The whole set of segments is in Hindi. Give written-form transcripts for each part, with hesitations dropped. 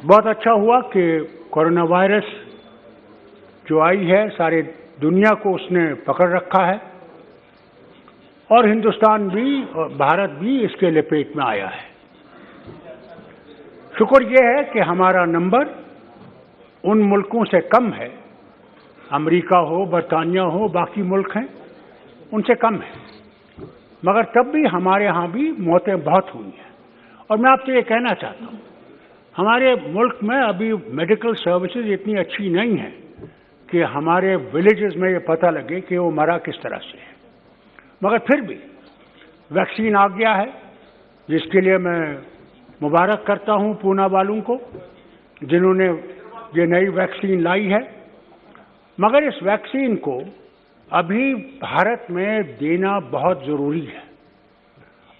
बहुत अच्छा हुआ कि कोरोना वायरस जो आई है सारे दुनिया को उसने पकड़ रखा है और हिंदुस्तान भी और भारत भी इसके लपेट में आया है। शुक्र यह है कि हमारा नंबर उन मुल्कों से कम है, अमेरिका हो, बरतानिया हो, बाकी मुल्क हैं, उनसे कम है, मगर तब भी हमारे यहाँ भी मौतें बहुत हुई हैं। और मैं आपसे ये कहना चाहता हूँ, हमारे मुल्क में अभी मेडिकल सर्विसेज इतनी अच्छी नहीं है कि हमारे विलेजेस में ये पता लगे कि वो मरा किस तरह से है, मगर फिर भी वैक्सीन आ गया है, जिसके लिए मैं मुबारक करता हूँ पूना वालों को जिन्होंने ये नई वैक्सीन लाई है। मगर इस वैक्सीन को अभी भारत में देना बहुत ज़रूरी है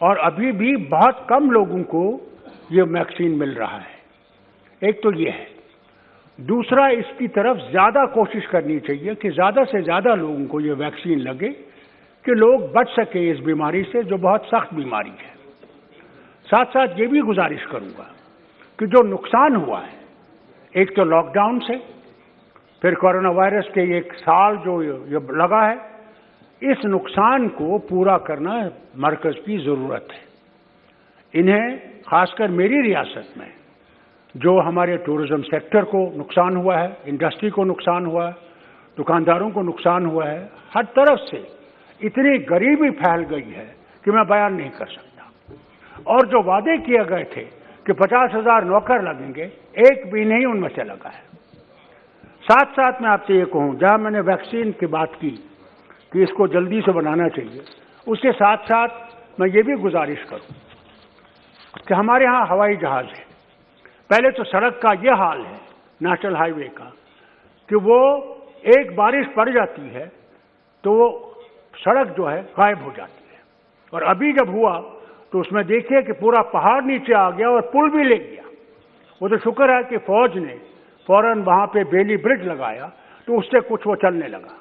और अभी भी बहुत कम लोगों को ये वैक्सीन मिल रहा है। एक तो ये है, दूसरा इसकी तरफ ज़्यादा कोशिश करनी चाहिए कि ज़्यादा से ज़्यादा लोगों को ये वैक्सीन लगे कि लोग बच सके इस बीमारी से जो बहुत सख्त बीमारी है। साथ साथ ये भी गुजारिश करूँगा कि जो नुकसान हुआ है, एक तो लॉकडाउन से, फिर कोरोना वायरस के एक साल जो ये लगा है, इस नुकसान को पूरा करना मरकज़ की ज़रूरत है। इन्हें खासकर मेरी रियासत में जो हमारे टूरिज़्म सेक्टर को नुकसान हुआ है, इंडस्ट्री को नुकसान हुआ है, दुकानदारों को नुकसान हुआ है, हर तरफ से इतनी गरीबी फैल गई है कि मैं बयान नहीं कर सकता। और जो वादे किए गए थे कि 50,000 नौकर लगेंगे, एक भी नहीं उनमें से लगा है। साथ साथ मैं आपसे ये कहूँ, जहाँ मैंने वैक्सीन की बात की कि इसको जल्दी से बनाना चाहिए, उसके साथ साथ मैं ये भी गुजारिश करूँ कि हमारे यहाँ हवाई जहाज़ है। पहले तो सड़क का ये हाल है नेशनल हाईवे का कि वो एक बारिश पड़ जाती है तो वो सड़क जो है गायब हो जाती है, और अभी जब हुआ तो उसमें देखिए कि पूरा पहाड़ नीचे आ गया और पुल भी ले गया। वो तो शुक्र है कि फौज ने फौरन वहाँ पे बेली ब्रिज लगाया तो उससे कुछ वो चलने लगा,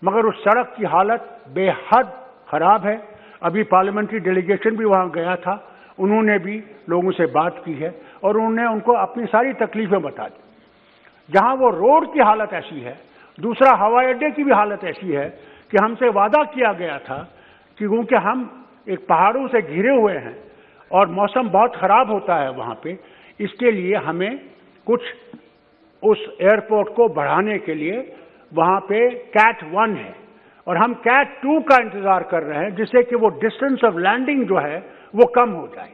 मगर उस सड़क की हालत बेहद ख़राब है। अभी पार्लियामेंट्री डेलीगेशन भी वहाँ गया था, उन्होंने भी लोगों से बात की है और उन्होंने उनको अपनी सारी तकलीफ़ें बता दी। जहाँ वो रोड की हालत ऐसी है, दूसरा हवाई अड्डे की भी हालत ऐसी है कि हमसे वादा किया गया था कि क्योंकि हम एक पहाड़ों से घिरे हुए हैं और मौसम बहुत ख़राब होता है वहाँ पे, इसके लिए हमें कुछ उस एयरपोर्ट को बढ़ाने के लिए वहाँ पे कैट 1 है और हम कैट 2 का इंतज़ार कर रहे हैं, जिससे कि वो डिस्टेंस ऑफ लैंडिंग जो है वो कम हो जाए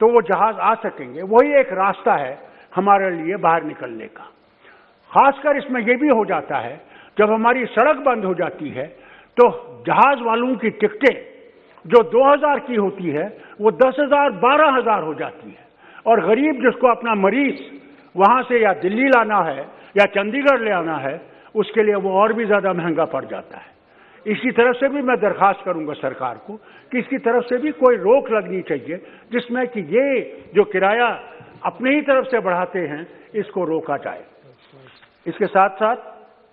तो वो जहाज़ आ सकेंगे। वही एक रास्ता है हमारे लिए बाहर निकलने का। खासकर इसमें ये भी हो जाता है, जब हमारी सड़क बंद हो जाती है तो जहाज़ वालों की टिकटें जो 2,000 की होती है वो 10,000 12,000 हो जाती है, और गरीब जिसको अपना मरीज वहाँ से या दिल्ली लाना है या चंडीगढ़ ले आना है, उसके लिए वो और भी ज़्यादा महंगा पड़ जाता है। इसकी तरफ से भी मैं दरख्वास्त करूंगा सरकार को कि इसकी तरफ से भी कोई रोक लगनी चाहिए, जिसमें कि ये जो किराया अपने ही तरफ से बढ़ाते हैं इसको रोका जाए। इसके साथ साथ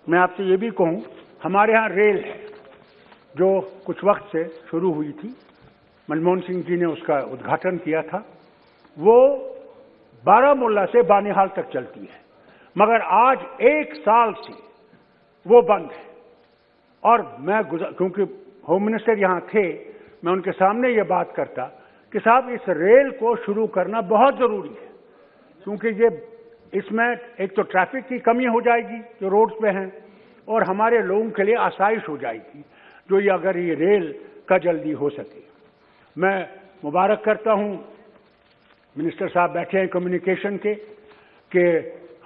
मैं आपसे ये भी कहूँ, हमारे यहाँ रेल है जो कुछ वक्त से शुरू हुई थी, मनमोहन सिंह जी ने उसका उद्घाटन किया था। वो बारामूला से बानिहाल तक चलती है, मगर आज 1 साल से वो बंद है। और मैं क्योंकि होम मिनिस्टर यहाँ थे, मैं उनके सामने ये बात करता कि साहब इस रेल को शुरू करना बहुत ज़रूरी है, क्योंकि ये इसमें एक तो ट्रैफिक की कमी हो जाएगी जो रोड्स पे हैं, और हमारे लोगों के लिए आसाइश हो जाएगी जो ये अगर ये रेल का जल्दी हो सके। मैं मुबारक करता हूँ मिनिस्टर साहब बैठे हैं कम्युनिकेशन के कि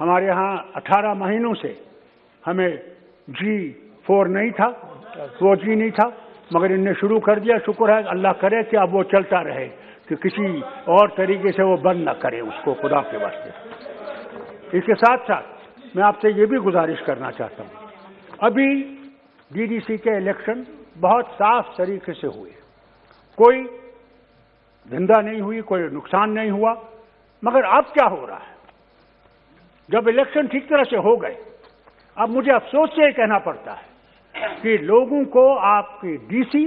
हमारे यहाँ 18 महीनों से हमें G4 नहीं था, 4G नहीं था, मगर इनने शुरू कर दिया। शुक्र है, अल्लाह करे कि अब वो चलता रहे, कि किसी और तरीके से वो बंद न करे उसको, खुदा के वास्ते। इसके साथ साथ मैं आपसे ये भी गुजारिश करना चाहता हूँ, अभी DDC के इलेक्शन बहुत साफ तरीके से हुए, कोई धंधा नहीं हुई, कोई नुकसान नहीं हुआ। मगर अब क्या हो रहा है, जब इलेक्शन ठीक तरह से हो गए, अब मुझे अफसोस से कहना पड़ता है कि लोगों को आपके डीसी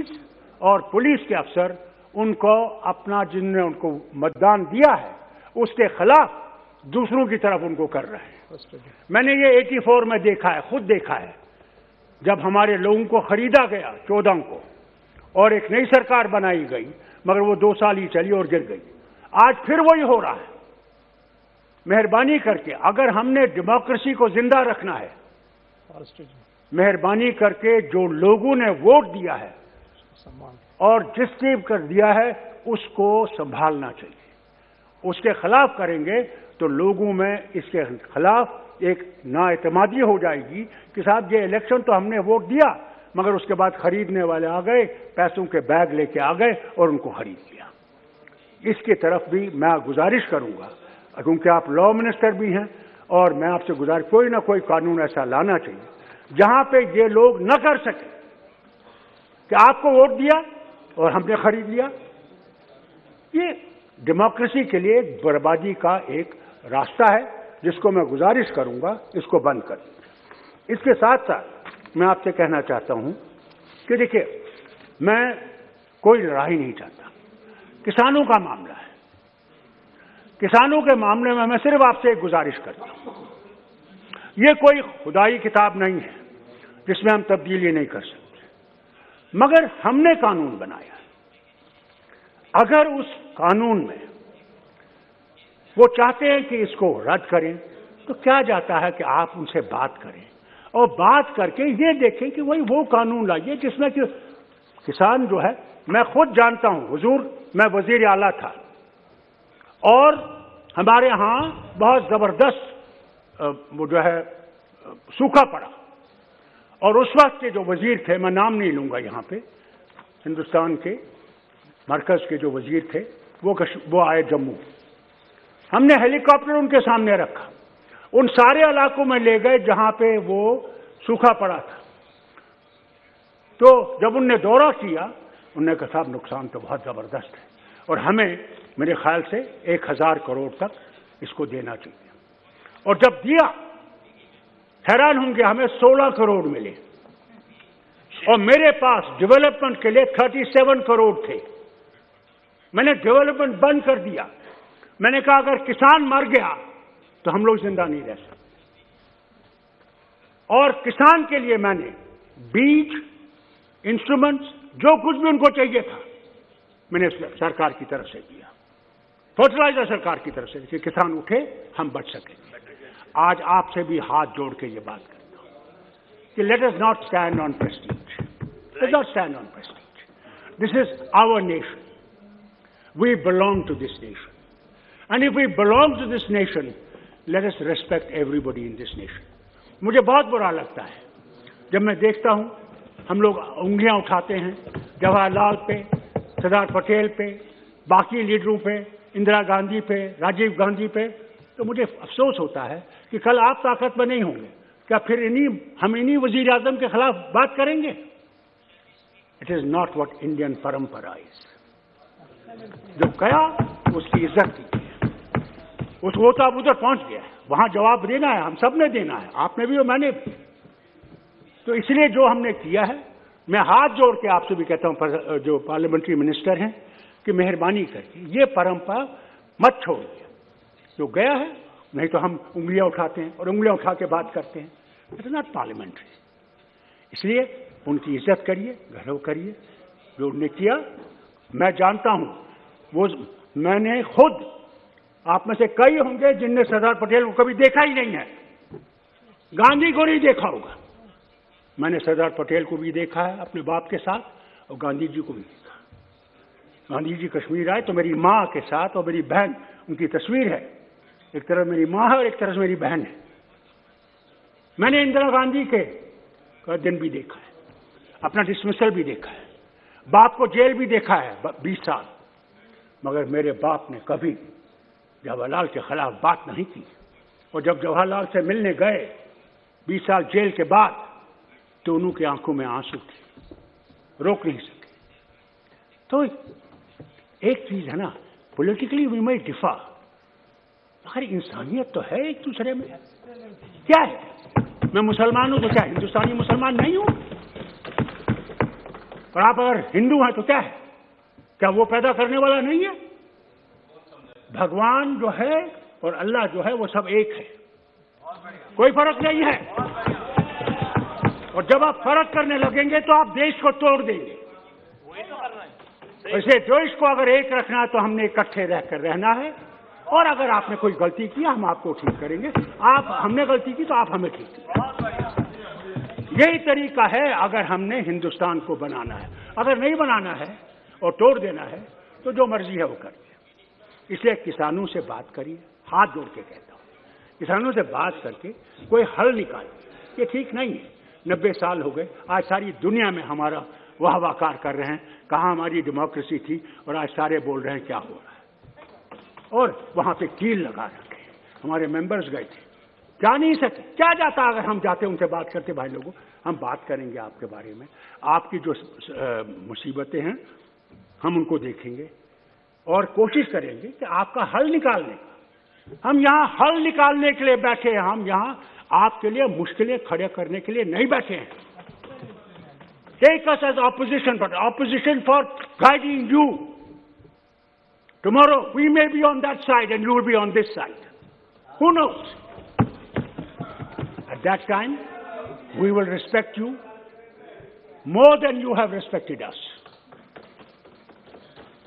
और पुलिस के अफसर उनको अपना जिनने उनको मतदान दिया है उसके खिलाफ दूसरों की तरफ उनको कर रहे हैं। मैंने ये 84 में देखा है, खुद देखा है, जब हमारे लोगों को खरीदा गया 14 को और एक नई सरकार बनाई गई, मगर वो 2 साल ही चली और गिर गई। आज फिर वही हो रहा है। मेहरबानी करके, अगर हमने डेमोक्रेसी को जिंदा रखना है, मेहरबानी करके जो लोगों ने वोट दिया है और जिसने कर दिया है उसको संभालना चाहिए। उसके खिलाफ करेंगे तो लोगों में इसके खिलाफ एक नाएतमादी हो जाएगी कि साहब ये इलेक्शन तो हमने वोट दिया, मगर उसके बाद खरीदने वाले आ गए, पैसों के बैग लेके आ गए और उनको खरीद लिया। इसकी तरफ भी मैं गुजारिश करूंगा, क्योंकि आप लॉ मिनिस्टर भी हैं, और मैं आपसे गुजारिश, कोई ना कोई कानून ऐसा लाना चाहिए जहां पे ये लोग न कर सके कि आपको वोट दिया और हमने खरीद लिया। ये डेमोक्रेसी के लिए बर्बादी का एक रास्ता है, जिसको मैं गुजारिश करूंगा इसको बंद कर। इसके साथ साथ मैं आपसे कहना चाहता हूं कि देखिए, मैं कोई लड़ाई नहीं चाहता। किसानों का मामला है, किसानों के मामले में मैं सिर्फ आपसे एक गुजारिश करता हूं, ये कोई खुदाई किताब नहीं है जिसमें हम तब्दीली नहीं कर सकते, मगर हमने कानून बनाया। अगर उस कानून में वो चाहते हैं कि इसको रद्द करें, तो क्या जाता है कि आप उनसे बात करें और बात करके ये देखें कि वही वो कानून लाइए जिसमें कि किसान जो है, मैं खुद जानता हूं हुजूर, मैं वजीर आला था और हमारे यहां बहुत जबरदस्त वो जो है सूखा पड़ा, और उस वक्त के जो वजीर थे, मैं नाम नहीं लूंगा यहां पे, हिंदुस्तान के मरकज के जो वजीर थे वो आए जम्मू। हमने हेलीकॉप्टर उनके सामने रखा, उन सारे इलाकों में ले गए जहां पे वो सूखा पड़ा था। तो जब उनने दौरा किया, उन्होंने कहा साहब नुकसान तो बहुत जबरदस्त है और हमें मेरे ख्याल से 1000 करोड़ तक इसको देना चाहिए। और जब दिया, हैरान होंगे, हमें 16 करोड़ मिले और मेरे पास डेवलपमेंट के लिए 37 करोड़ थे। मैंने डेवलपमेंट बंद कर दिया। मैंने कहा अगर किसान मर गया तो हम लोग जिंदा नहीं रह सकते, और किसान के लिए मैंने बीज, इंस्ट्रूमेंट्स, जो कुछ भी उनको चाहिए था, मैंने सरकार की तरफ से दिया, फर्टिलाइजर सरकार की तरफ से, कि किसान उठे, हम बच सके। आज आपसे भी हाथ जोड़ के ये बात करता हूं कि let us not stand on prestige, let not stand on prestige. This is our nation, we belong to this nation, and if we belong to this nation, let us respect everybody in this nation. मुझे बहुत बुरा लगता है जब मैं देखता हूं हम लोग उंगलियां उठाते हैं जवाहरलाल पे, सरदार पटेल पे, बाकी लीडरों पे, इंदिरा गांधी पे, राजीव गांधी पे, तो मुझे अफसोस होता है कि कल आप ताकत में नहीं होंगे, क्या फिर हम इन्हीं वजीर आजम के खिलाफ बात करेंगे? It is not what Indian परंपरा इज। जो गया उसकी इज्जत की, उसको तो अब उधर पहुंच गया है, वहां जवाब देना है, हम सब ने देना है, आपने भी और मैंने भी। तो इसलिए जो हमने किया है, मैं हाथ जोड़ के आपसे भी कहता हूं, जो पार्लियामेंट्री मिनिस्टर हैं, कि मेहरबानी करके ये परंपरा मत छोड़िए। जो गया है, नहीं तो हम उंगलियां उठाते हैं और उंगलियां उठा के बात करते हैं। It is not parliamentary. इसलिए उनकी इज्जत करिए, गौरव करिए जो उन्होंने किया। मैं जानता हूं वो, मैंने खुद, आप में से कई होंगे जिनने सरदार पटेल को कभी देखा ही नहीं है, गांधी को नहीं देखा होगा। मैंने सरदार पटेल को भी देखा है अपने बाप के साथ और गांधी जी को भी देखा। गांधी जी कश्मीर आए तो मेरी माँ के साथ, और मेरी बहन, उनकी तस्वीर है, एक तरफ मेरी माँ है और एक तरफ मेरी बहन है। मैंने इंदिरा गांधी के दिन भी देखा है, अपना डिसमिसल भी देखा है, बाप को जेल भी देखा है 20 साल, मगर मेरे बाप ने कभी जवाहरलाल के खिलाफ बात नहीं की। और जब जवाहरलाल से मिलने गए 20 साल जेल के बाद, तो दोनों की आंखों में आंसू थे, रोक नहीं सके। तो एक चीज है ना, पॉलिटिकली वी माइट डिफर, मगर इंसानियत तो है एक दूसरे में। क्या है, मैं मुसलमान हूं तो क्या हिंदुस्तानी मुसलमान नहीं हूं? और आप अगर हिंदू हैं तो क्या है, क्या वो पैदा करने वाला नहीं है? भगवान जो है और अल्लाह जो है वो सब एक है, कोई फर्क नहीं है। और जब आप फर्क करने लगेंगे तो आप देश को तोड़ देंगे। इसलिए देश को अगर एक रखना है तो हमने इकट्ठे रहकर रहना है, और अगर आपने कोई गलती की हम आपको ठीक करेंगे, हमने गलती की तो आप हमें ठीक करेंगे। यही तरीका है अगर हमने हिंदुस्तान को बनाना है। अगर नहीं बनाना है और तोड़ देना है तो जो मर्जी है वो करिए। इसलिए किसानों से बात करिए, हाथ जोड़ के कहता हूं, किसानों से बात करके कोई हल निकालिए। ये ठीक नहीं है, 90 साल हो गए, आज सारी दुनिया में हमारा वाहवाकार कर रहे हैं, कहाँ हमारी डेमोक्रेसी थी, और आज सारे बोल रहे हैं क्या हो रहा है। और वहां पे कील लगा रखे, हमारे मेंबर्स गए थे, जा नहीं सके। क्या जाता अगर हम जाते उनसे बात करते, भाई लोगों हम बात करेंगे आपके बारे में, आपकी जो मुसीबतें हैं हम उनको देखेंगे और कोशिश करेंगे कि आपका हल निकालने का। हम यहाँ हल निकालने के लिए बैठे हैं, हम यहाँ आपके लिए मुश्किलें खड़े करने के लिए नहीं बैठे हैं। Take us as opposition, but opposition for guiding you. Tomorrow we may be on that side and you will be on this side. Who knows? At that time, we will respect you more than you have respected us.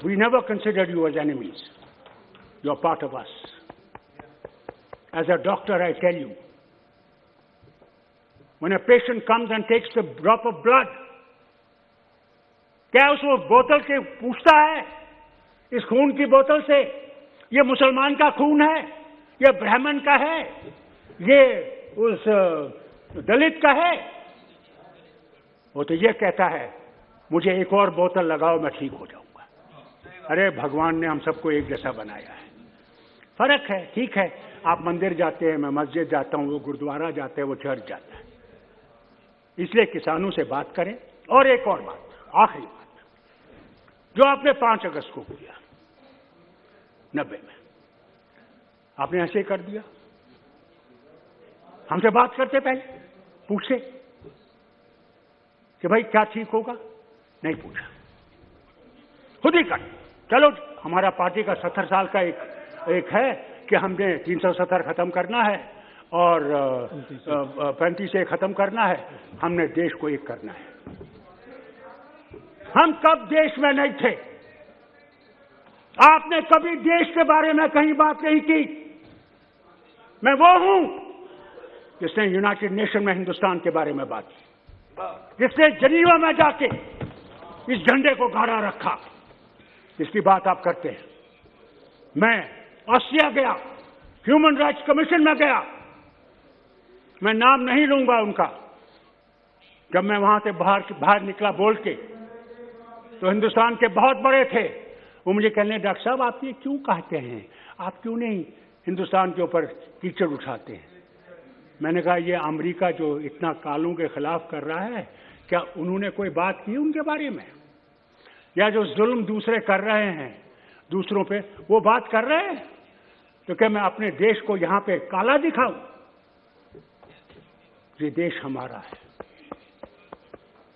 We never considered you as enemies. You are part of us. As a doctor, I tell you, when a patient comes and takes a drop of blood, क्या उसको बोतल के पूछता है, इस खून की बोतल से ये मुसलमान का खून है, ये ब्राह्मण का है, ये उस दलित का है? वो तो ये कहता है मुझे एक और बोतल लगाओ मैं ठीक हो जाऊंगा। अरे भगवान ने हम सबको एक जैसा बनाया है, फर्क है, ठीक है। आप मंदिर जाते हैं, मैं मस्जिद जाता हूं, वो गुरुद्वारा जाते हैं, वो चर्च जाता है। इसलिए किसानों से बात करें। और एक और बात, आखिरी बात, जो आपने 5 अगस्त को किया 90 में, आपने ऐसे कर दिया। हमसे बात करते पहले, पूछे कि भाई क्या ठीक होगा, नहीं पूछा, खुद ही कर। चलो हमारा पार्टी का 70 साल का एक है कि हमने 370 खत्म करना है और 35 से खत्म करना है, हमने देश को एक करना है। हम कब देश में नहीं थे? आपने कभी देश के बारे में कहीं बात नहीं की। मैं वो हूं जिसने यूनाइटेड नेशन में हिंदुस्तान के बारे में बात की, जिसने जनीवा में जाके इस झंडे को गाड़ा रखा, जिसकी बात आप करते हैं। मैं ऑस्ट्रिया गया, ह्यूमन राइट्स कमीशन में गया, मैं नाम नहीं लूंगा उनका। जब मैं वहां से बाहर निकला बोल के, तो हिंदुस्तान के बहुत बड़े थे, वो मुझे कहने, डॉक्टर साहब आप ये क्यों कहते हैं, आप क्यों नहीं हिंदुस्तान के ऊपर कीचड़ उठाते हैं? मैंने कहा ये अमेरिका जो इतना कालों के खिलाफ कर रहा है, क्या उन्होंने कोई बात की उनके बारे में? या जो जुल्म दूसरे कर रहे हैं दूसरों पे, वो बात कर रहे हैं? तो क्या मैं अपने देश को यहां पे काला दिखाऊं? ये देश हमारा है,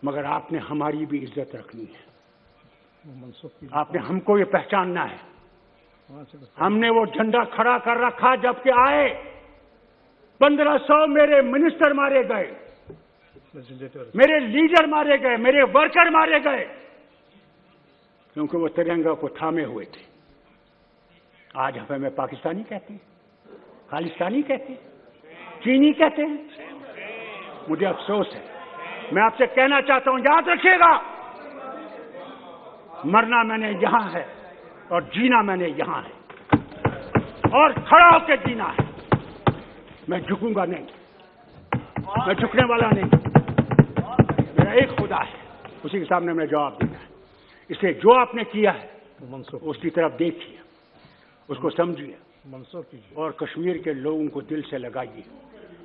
मगर आपने हमारी भी इज्जत रखनी है, आपने हमको ये पहचानना है। हमने वो झंडा खड़ा कर रखा जबकि आए 1500 मेरे मिनिस्टर मारे गए, मेरे लीडर मारे गए, मेरे वर्कर मारे गए, क्योंकि वो तिरंगा को थामे हुए थे। आज हमें पाकिस्तानी कहते हैं, खालिस्तानी कहते हैं, चीनी कहते हैं। मुझे अफसोस है, मैं आपसे कहना चाहता हूं, याद रखिएगा, मरना मैंने यहां है और जीना मैंने यहां है, और खड़ा होकर जीना है। मैं झुकूंगा नहीं, मैं झुकने वाला नहीं। मेरा एक खुदा है, उसी के सामने मैं जवाब देना है। इसलिए जो आपने किया है उसकी तरफ देखिए, उसको समझिए और कश्मीर के लोगों को दिल से लगाइए।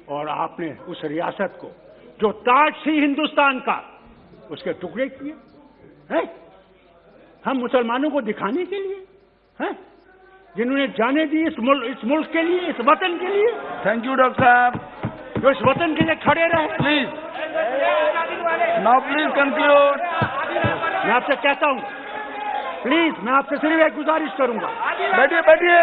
और आपने उस रियासत को जो ताज थी हिंदुस्तान का, उसके टुकड़े किए हैं, हम मुसलमानों को दिखाने के लिए हैं, जिन्होंने जाने दी इस मुल्क के लिए, इस वतन के लिए। थैंक यू डॉक्टर साहब, जो इस वतन के लिए खड़े रहे। Please now please conclude. मैं आपसे कहता हूं, प्लीज, मैं आपसे सिर्फ एक गुजारिश करूंगा, बैठिए बैठिए।